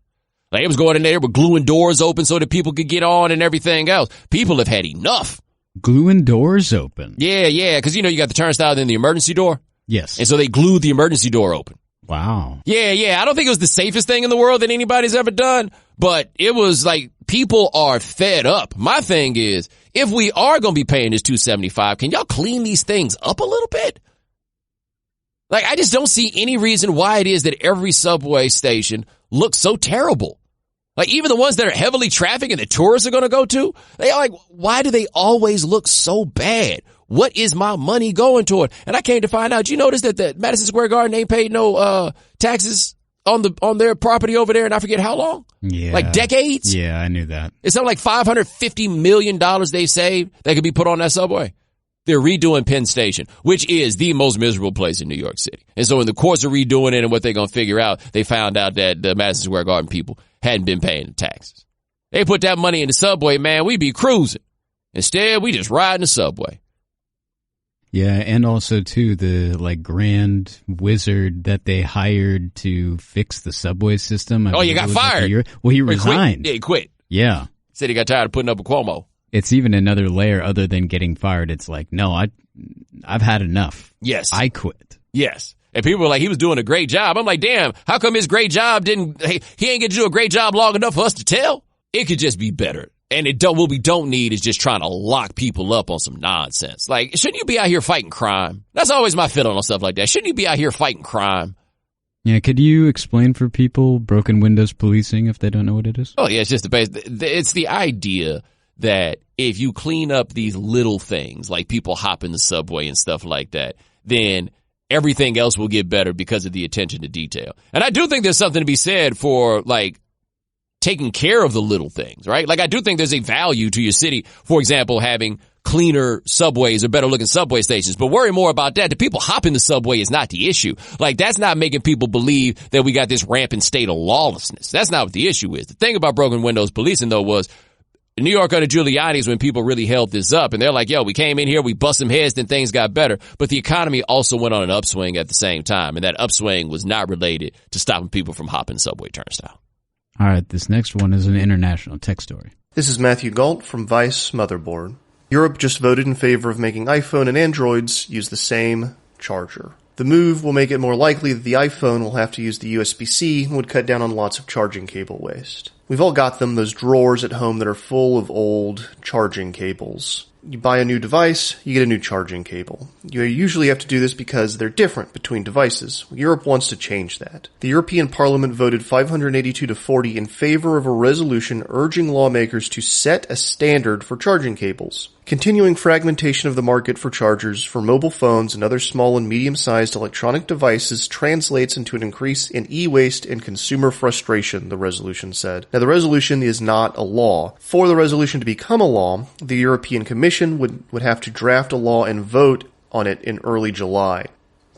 Like, it was going in there with gluing doors open so that people could get on and everything else. People have had enough. Gluing doors open? Yeah, because, you know, you got the turnstile and then the emergency door. Yes. And so they glued the emergency door open. Wow. Yeah. I don't think it was the safest thing in the world that anybody's ever done, but it was like people are fed up. My thing is, if we are going to be paying this $275, can y'all clean these things up a little bit? Like, I just don't see any reason why it is that every subway station looks so terrible. Like, even the ones that are heavily trafficked and the tourists are going to go to, they are like, why do they always look so bad? What is my money going toward? And I came to find out, you notice that the Madison Square Garden ain't paid no taxes on their property over there, and I forget how long? Yeah. Like decades? Yeah, I knew that. It's something like $550 million they saved that could be put on that subway. They're redoing Penn Station, which is the most miserable place in New York City. And so in the course of redoing it and what they're going to figure out, they found out that the Madison Square Garden people hadn't been paying the taxes. They put that money in the subway, man, we'd be cruising. Instead, we just ride in the subway. Yeah, and also, too, the, like, grand wizard that they hired to fix the subway system. You got fired. Well, he resigned. He quit. Yeah. Said he got tired of putting up with Cuomo. It's even another layer other than getting fired. It's like, no, I've had enough. Yes. I quit. Yes. And people were like, he was doing a great job. I'm like, damn, how come his great job he ain't get to do a great job long enough for us to tell? It could just be better. And what we don't need is just trying to lock people up on some nonsense. Like, shouldn't you be out here fighting crime? That's always my feeling on stuff like that. Shouldn't you be out here fighting crime? Yeah, could you explain for people broken windows policing if they don't know what it is? Oh, yeah, it's just it's the idea that if you clean up these little things, like people hopping the subway and stuff like that, then everything else will get better because of the attention to detail. And I do think there's something to be said for, like, taking care of the little things, right? Like, I do think there's a value to your city, for example, having cleaner subways or better looking subway stations, but worry more about that. The people hopping the subway is not the issue. Like, that's not making people believe that we got this rampant state of lawlessness. That's not what the issue is. The thing about broken windows policing, though, was New York under Giuliani is when people really held this up, and they're like, yo, we came in here, we bust some heads, then things got better. But the economy also went on an upswing at the same time, and that upswing was not related to stopping people from hopping subway turnstile. All right, this next one is an international tech story. This is Matthew Galt from Vice Motherboard. Europe just voted in favor of making iPhone and Androids use the same charger. The move will make it more likely that the iPhone will have to use the USB-C and would cut down on lots of charging cable waste. We've all got them, those drawers at home that are full of old charging cables. You buy a new device, you get a new charging cable. You usually have to do this because they're different between devices. Europe wants to change that. The European Parliament voted 582 to 40 in favor of a resolution urging lawmakers to set a standard for charging cables. Continuing fragmentation of the market for chargers for mobile phones and other small and medium-sized electronic devices translates into an increase in e-waste and consumer frustration, the resolution said. Now, the resolution is not a law. For the resolution to become a law, the European Commission would have to draft a law and vote on it in early July.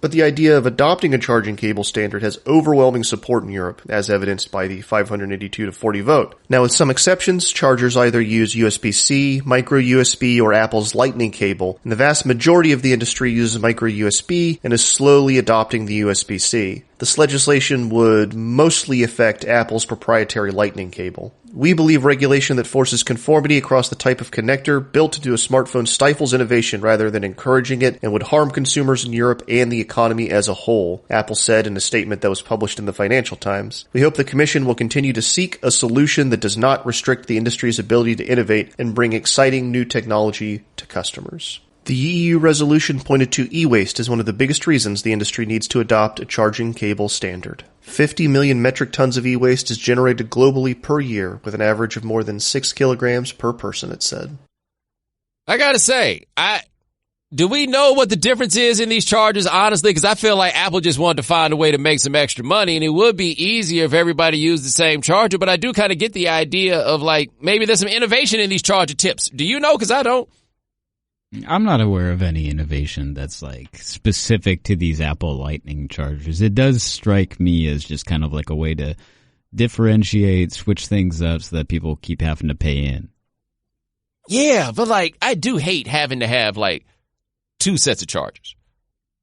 But the idea of adopting a charging cable standard has overwhelming support in Europe, as evidenced by the 582 to 40 vote. Now, with some exceptions, chargers either use USB-C, micro USB, or Apple's lightning cable, and the vast majority of the industry uses micro USB and is slowly adopting the USB-C. This legislation would mostly affect Apple's proprietary lightning cable. We believe regulation that forces conformity across the type of connector built into a smartphone stifles innovation rather than encouraging it and would harm consumers in Europe and the economy as a whole, Apple said in a statement that was published in the Financial Times. We hope the Commission will continue to seek a solution that does not restrict the industry's ability to innovate and bring exciting new technology to customers. The EU resolution pointed to e-waste as one of the biggest reasons the industry needs to adopt a charging cable standard. 50 million metric tons of e-waste is generated globally per year, with an average of more than 6 kilograms per person, it said. I gotta say, do we know what the difference is in these chargers, honestly? Because I feel like Apple just wanted to find a way to make some extra money, and it would be easier if everybody used the same charger, but I do kind of get the idea of, like, maybe there's some innovation in these charger tips. Do you know? Because I don't. I'm not aware of any innovation that's like specific to these Apple Lightning chargers. It does strike me as just kind of like a way to differentiate, switch things up so that people keep having to pay in. Yeah, but like, I do hate having to have like 2 sets of chargers.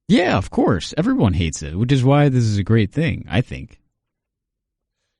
Yeah, of course. Everyone hates it, which is why this is a great thing, I think.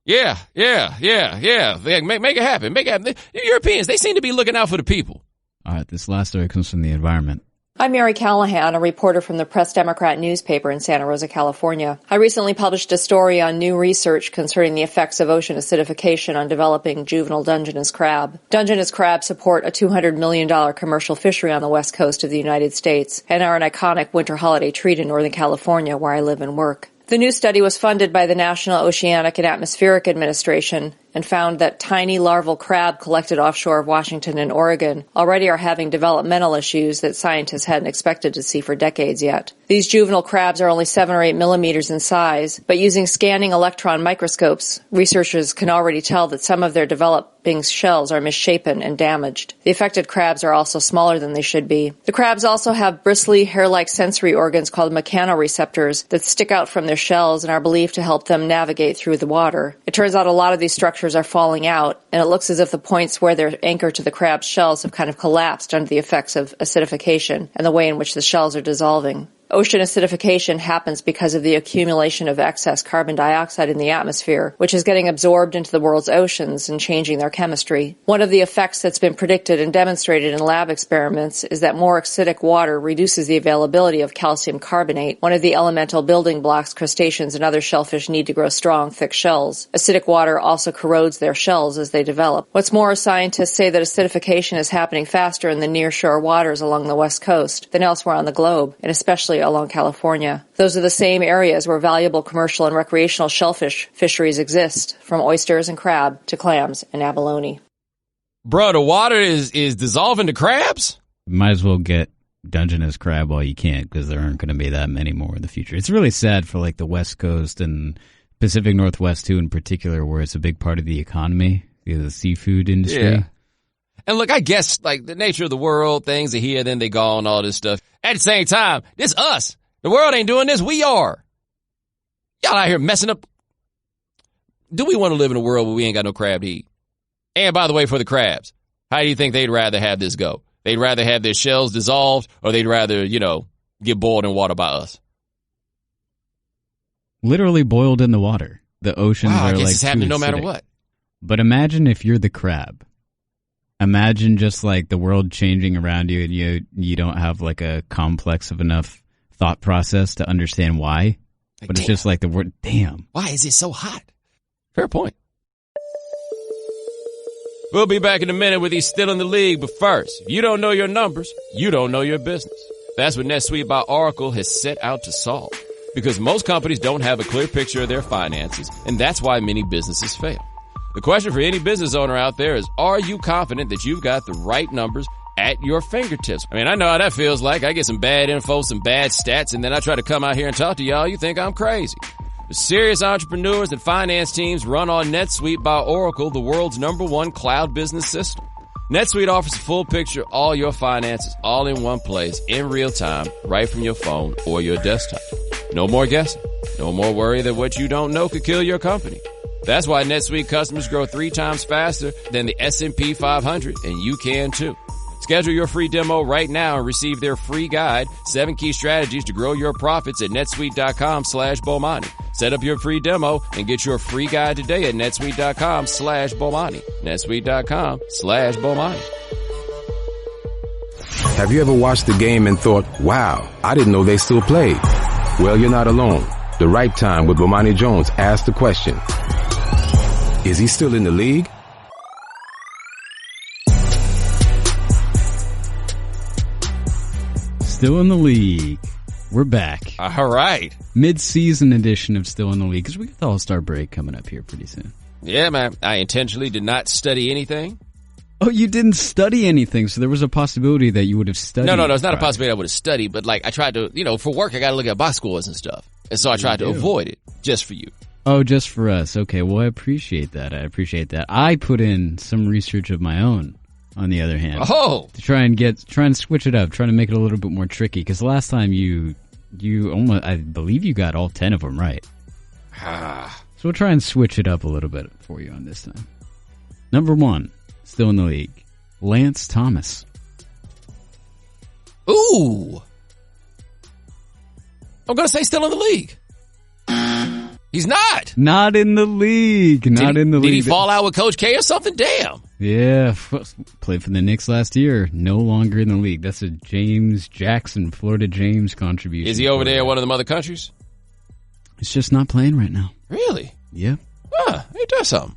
Yeah. Make it happen. The Europeans, they seem to be looking out for the people. All right, this last story comes from The Environment. I'm Mary Callahan, a reporter from the Press Democrat newspaper in Santa Rosa, California. I recently published a story on new research concerning the effects of ocean acidification on developing juvenile Dungeness crab. Dungeness crab support a $200 million commercial fishery on the west coast of the United States and are an iconic winter holiday treat in Northern California, where I live and work. The new study was funded by the National Oceanic and Atmospheric Administration and found that tiny larval crab collected offshore of Washington and Oregon already are having developmental issues that scientists hadn't expected to see for decades yet. These juvenile crabs are only 7 or 8 millimeters in size, but using scanning electron microscopes, researchers can already tell that some of their developing shells are misshapen and damaged. The affected crabs are also smaller than they should be. The crabs also have bristly, hair-like sensory organs called mechanoreceptors that stick out from their shells and are believed to help them navigate through the water. It turns out a lot of these structures are falling out, and it looks as if the points where they're anchored to the crab's shells have kind of collapsed under the effects of acidification and the way in which the shells are dissolving. Ocean acidification happens because of the accumulation of excess carbon dioxide in the atmosphere, which is getting absorbed into the world's oceans and changing their chemistry. One of the effects that's been predicted and demonstrated in lab experiments is that more acidic water reduces the availability of calcium carbonate, one of the elemental building blocks crustaceans and other shellfish need to grow strong, thick shells. Acidic water also corrodes their shells as they develop. What's more, scientists say that acidification is happening faster in the nearshore waters along the west coast than elsewhere on the globe, and especially along California. Those are the same areas where valuable commercial and recreational shellfish fisheries exist, from oysters and crab to clams and abalone. Bro, the water is dissolving the crabs? Might as well get Dungeness crab while you can, because there aren't going to be that many more in the future. It's really sad for like the West Coast and Pacific Northwest, too, in particular, where it's a big part of the economy, the seafood industry. Yeah. And look, I guess, like, the nature of the world, things are here, then they gone, all this stuff. At the same time, this us. The world ain't doing this. We are. Y'all out here messing up. Do we want to live in a world where we ain't got no crab to eat? And by the way, for the crabs, how do you think they'd rather have this go? They'd rather have their shells dissolved, or they'd rather, get boiled in water by us? Literally boiled in the water. The oceans are I guess like it's happening no matter acidic. what. But imagine if you're the crab. Imagine just like the world changing around you, and you don't have like a complex of enough thought process to understand why. Like, but it's just like the word, damn. Why is it so hot? Fair point. We'll be back in a minute with He's Still in the League, but first, if you don't know your numbers, you don't know your business. That's what NetSuite by Oracle has set out to solve. Because most companies don't have a clear picture of their finances, and that's why many businesses fail. The question for any business owner out there is, are you confident that you've got the right numbers at your fingertips? I mean, I know how that feels like. I get some bad info, some bad stats, and then I try to come out here and talk to y'all. You think I'm crazy. The serious entrepreneurs and finance teams run on NetSuite by Oracle, the world's #1 cloud business system. NetSuite offers a full picture of all your finances, all in one place, in real time, right from your phone or your desktop. No more guessing. No more worry that what you don't know could kill your company. That's why NetSuite customers grow 3 times faster than the S&P 500, and you can too. Schedule your free demo right now and receive their free guide, 7 key strategies to grow your profits at netsuite.com/Bomani. Set up your free demo and get your free guide today at netsuite.com/Bomani. netsuite.com/Bomani. Have you ever watched the game and thought, wow, I didn't know they still played? Well, you're not alone. The Right Time with Bomani Jones asked the question, is he still in the league? Still in the League. We're back. All right. Mid-season edition of Still in the League, because we got the All-Star break coming up here pretty soon. Yeah, man. I intentionally did not study anything. Oh, you didn't study anything, so there was a possibility that you would have studied. No, it's not a possibility I would have studied, but like I tried to, for work I got to look at box scores and stuff. And so I tried to avoid it just for you. Oh, just for us. Okay, well, I appreciate that. I put in some research of my own, on the other hand. Oh! To try and switch it up, trying to make it a little bit more tricky, because last time you almost, I believe you got all 10 of them right. So we'll try and switch it up a little bit for you on this time. Number 1, still in the league, Lance Thomas. Ooh! I'm going to say still in the league. He's not. Not in the league. Did he fall out with Coach K or something? Damn. Yeah, played for the Knicks last year. No longer in the league. That's a James Jackson, Florida James contribution. Is he over there in one of them other countries? He's just not playing right now. Really? Yeah. He does something.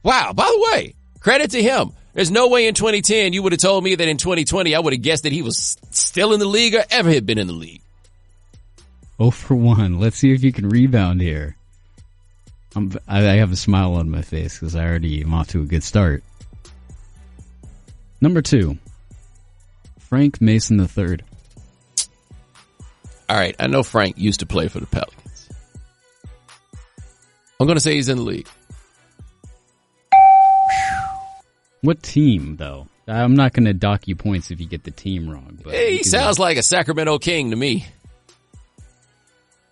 Wow, by the way, credit to him. There's no way in 2010 you would have told me that in 2020 I would have guessed that he was still in the league or ever had been in the league. 0 for 1. Let's see if you can rebound here. I have a smile on my face because I already am off to a good start. Number 2, Frank Mason III. All right, I know Frank used to play for the Pelicans. I'm going to say he's in the league. What team, though? I'm not going to dock you points if you get the team wrong. But he sounds like a Sacramento King to me.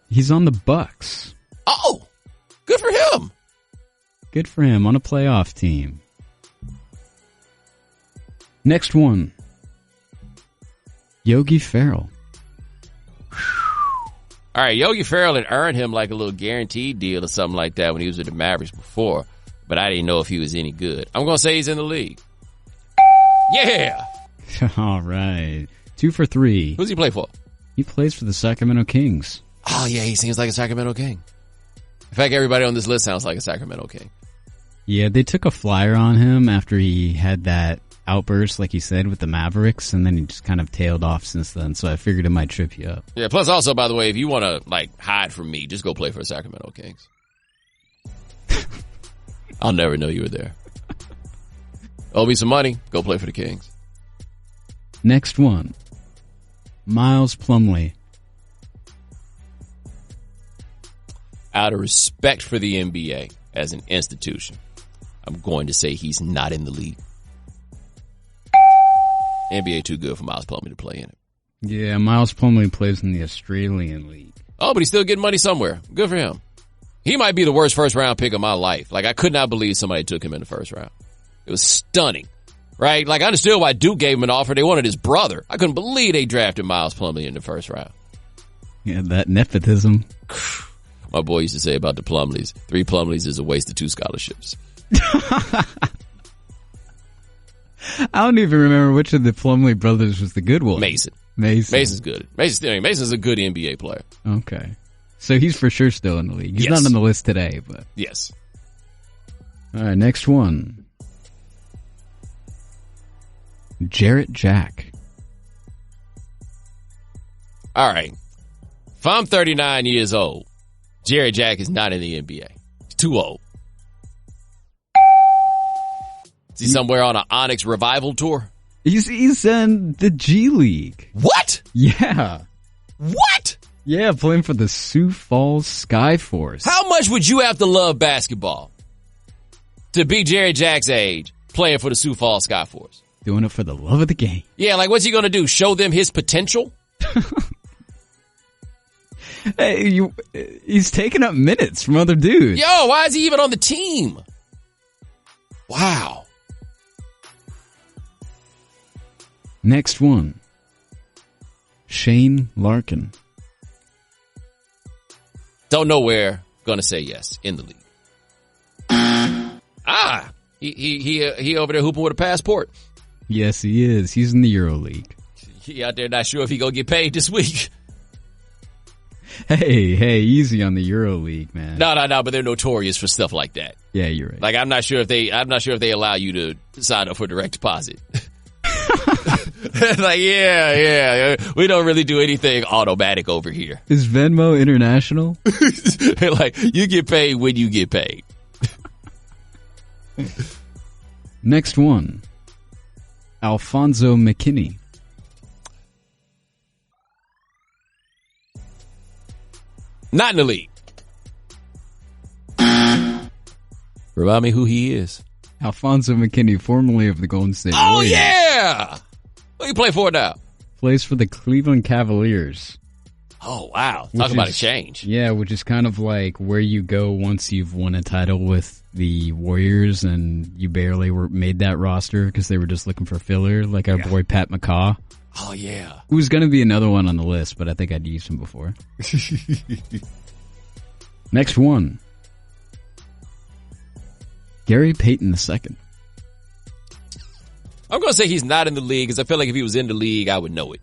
He's on the Bucks. Oh, good for him. Good for him on a playoff team. Next one, Yogi Ferrell. All right, Yogi Ferrell had earned him like a little guaranteed deal or something like that when he was with the Mavericks before, but I didn't know if he was any good. I'm going to say he's in the league. Yeah. All right. 2 for 3. Who's he play for? He plays for the Sacramento Kings. Oh, yeah, he seems like a Sacramento King. In fact, everybody on this list sounds like a Sacramento King. Yeah, they took a flyer on him after he had that outburst, like you said, with the Mavericks, and then he just kind of tailed off since then, so I figured it might trip you up. Yeah, plus also, by the way, if you want to, hide from me, just go play for the Sacramento Kings. I'll never know you were there. Owe me some money, go play for the Kings. Next one, Miles Plumlee. out of respect for the NBA as an institution, I'm going to say he's not in the league. NBA too good for Miles Plumlee to play in it. Yeah, Miles Plumlee plays in the Australian League. Oh, but he's still getting money somewhere. Good for him. He might be the worst first-round pick of my life. Like, I could not believe somebody took him in the first round. It was stunning, right? Like, I understood why Duke gave him an offer. They wanted his brother. I couldn't believe they drafted Miles Plumlee in the first round. Yeah, that nepotism. My boy used to say about the Plumlees, 3 Plumlees is a waste of 2 scholarships. I don't even remember which of the Plumlee brothers was the good one. Mason. Mason's good. Mason's a good NBA player. Okay. So he's for sure still in the league. He's not on the list today, but. Yes. All right, next one. Jarrett Jack. All right. If I'm 39 years old, Jarrett Jack is not in the NBA. He's too old. Is he somewhere on an Onyx revival tour? He's in the G League. What? Yeah. What? Yeah, playing for the Sioux Falls Skyforce. How much would you have to love basketball to be Jarrett Jack's age playing for the Sioux Falls Skyforce? Doing it for the love of the game. Yeah, like what's he going to do? Show them his potential? Hey, he's taking up minutes from other dudes. Yo, why is he even on the team? Wow. Next one. Shane Larkin. Don't know where. Gonna say yes. In the league. He over there hooping with a passport. Yes, he is. He's in the Euro League. He out there not sure if he gonna get paid this week. Hey, easy on the Euro League, man. No, but they're notorious for stuff like that. Yeah, you're right. Like I'm not sure if they allow you to sign up for direct deposit. Like, yeah. We don't really do anything automatic over here. Is Venmo international? Like, you get paid when you get paid. Next one. Alfonzo McKinney. Not in the league. Remind me who he is. Alfonzo McKinney, formerly of the Golden State Oh, Warriors. yeah! Who you play for now? Plays for the Cleveland Cavaliers. Oh, wow. Talk about a change. Yeah, which is kind of like where you go once you've won a title with the Warriors and you barely made that roster because they were just looking for filler, like our boy Pat McCaw. Oh, yeah. Who was going to be another one on the list, but I think I'd used him before. Next one. Gary Payton II. I'm going to say he's not in the league because I feel like if he was in the league, I would know it.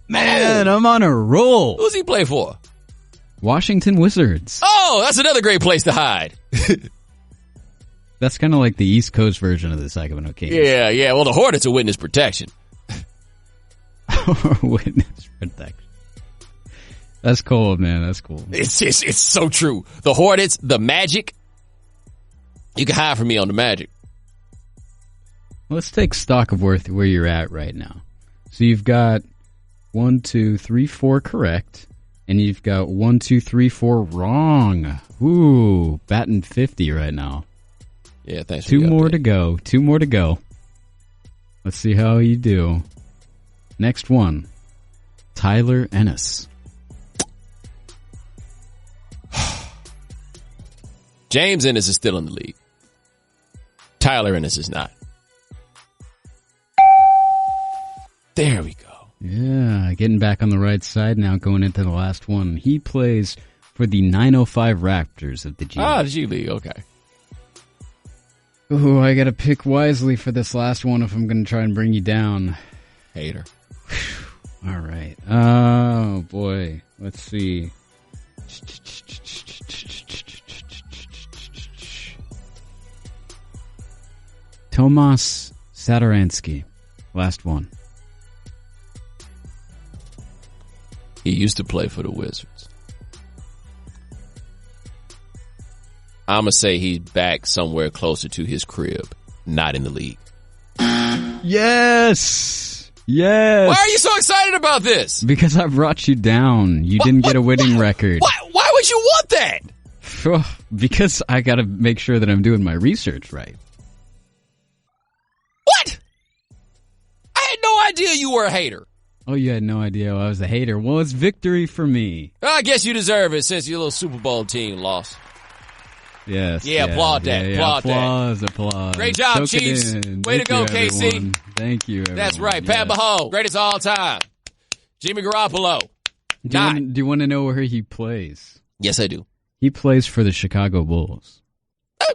Man, I'm on a roll. Who's he play for? Washington Wizards. Oh, that's another great place to hide. That's kind of like the East Coast version of the Sacramento Kings. Yeah. Well, the Hornets are witness protection. Witness protection. That's cool, man. That's cool. It's so true. The Hornets, the Magic. You can hide from me on the Magic. Let's take stock of where you're at right now. So you've got 1, 2, 3, 4 correct, and you've got 1, 2, 3, 4 wrong. Ooh, batting 50 right now. Yeah, thanks. Two more to go. Let's see how you do. Next one, Tyler Ennis. James Ennis is still in the league. Tyler Ennis is not. There we go. Yeah, getting back on the right side now, going into the last one. He plays for the 905 Raptors of the G League. Ah, the G League, okay. Ooh, I gotta pick wisely for this last one if I'm gonna try and bring you down. Hater. All right. Oh, boy. Let's see. Tomas Satoransky. Last one. He used to play for the Wizards. I'm going to say he's back somewhere closer to his crib, not in the league. Yes! Yes! Why are you so excited about this? Because I brought you down. You didn't get a winning record. Why would would you want that? Because I got to make sure that I'm doing my research right. What? I had no idea you were a hater. Oh, you had no idea I was a hater. Well, it's victory for me. I guess you deserve it since your little Super Bowl team lost. Yes. Yeah, applaud that. Applause. Great job, Soak Chiefs. Way to go, KC. Everyone. Thank you, everyone. That's right. Pat Mahomes, greatest of all time. Jimmy Garoppolo. Do you want to know where he plays? Yes, I do. He plays for the Chicago Bulls.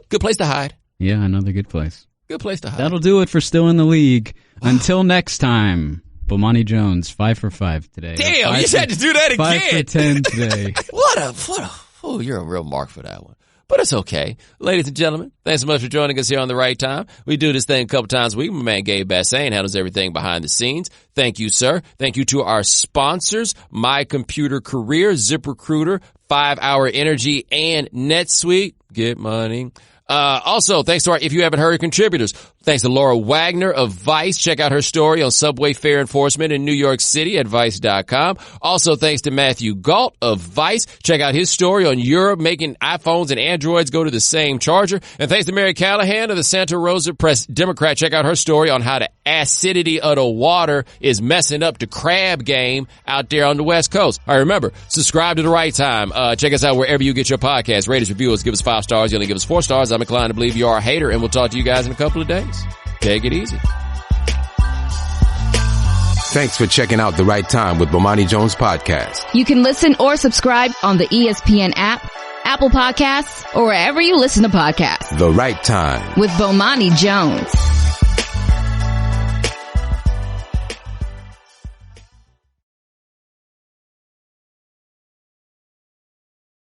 Good place to hide. Yeah, another good place. Good place to hide. That'll do it for Still in the League. Until next time, Bomani Jones, 5 for 5 today. Damn, you just had to do that again. 5 for 10 today. Oh, you're a real mark for that one. But it's okay. Ladies and gentlemen, thanks so much for joining us here on The Right Time. We do this thing a couple times a week. My man Gabe Bassain handles everything behind the scenes. Thank you, sir. Thank you to our sponsors, My Computer Career, ZipRecruiter, 5 Hour Energy, and NetSuite. Get money. Also, thanks to our If You Haven't Heard contributors. Thanks to Laura Wagner of Vice. Check out her story on subway fare enforcement in New York City at Vice.com. Also, thanks to Matthew Galt of Vice. Check out his story on Europe making iPhones and Androids go to the same charger. And thanks to Mary Callahan of the Santa Rosa Press Democrat. Check out her story on how the acidity of the water is messing up the crab game out there on the West Coast. All right, remember, subscribe to The Right Time. Check us out wherever you get your podcasts. Rate us, review us, give us 5 stars. You only give us 4 stars. I'm inclined to believe you are a hater, and we'll talk to you guys in a couple of days. Take it easy. Thanks for checking out The Right Time with Bomani Jones podcast. You can listen or subscribe on the ESPN app, Apple Podcasts, or wherever you listen to podcasts. The Right Time with Bomani Jones.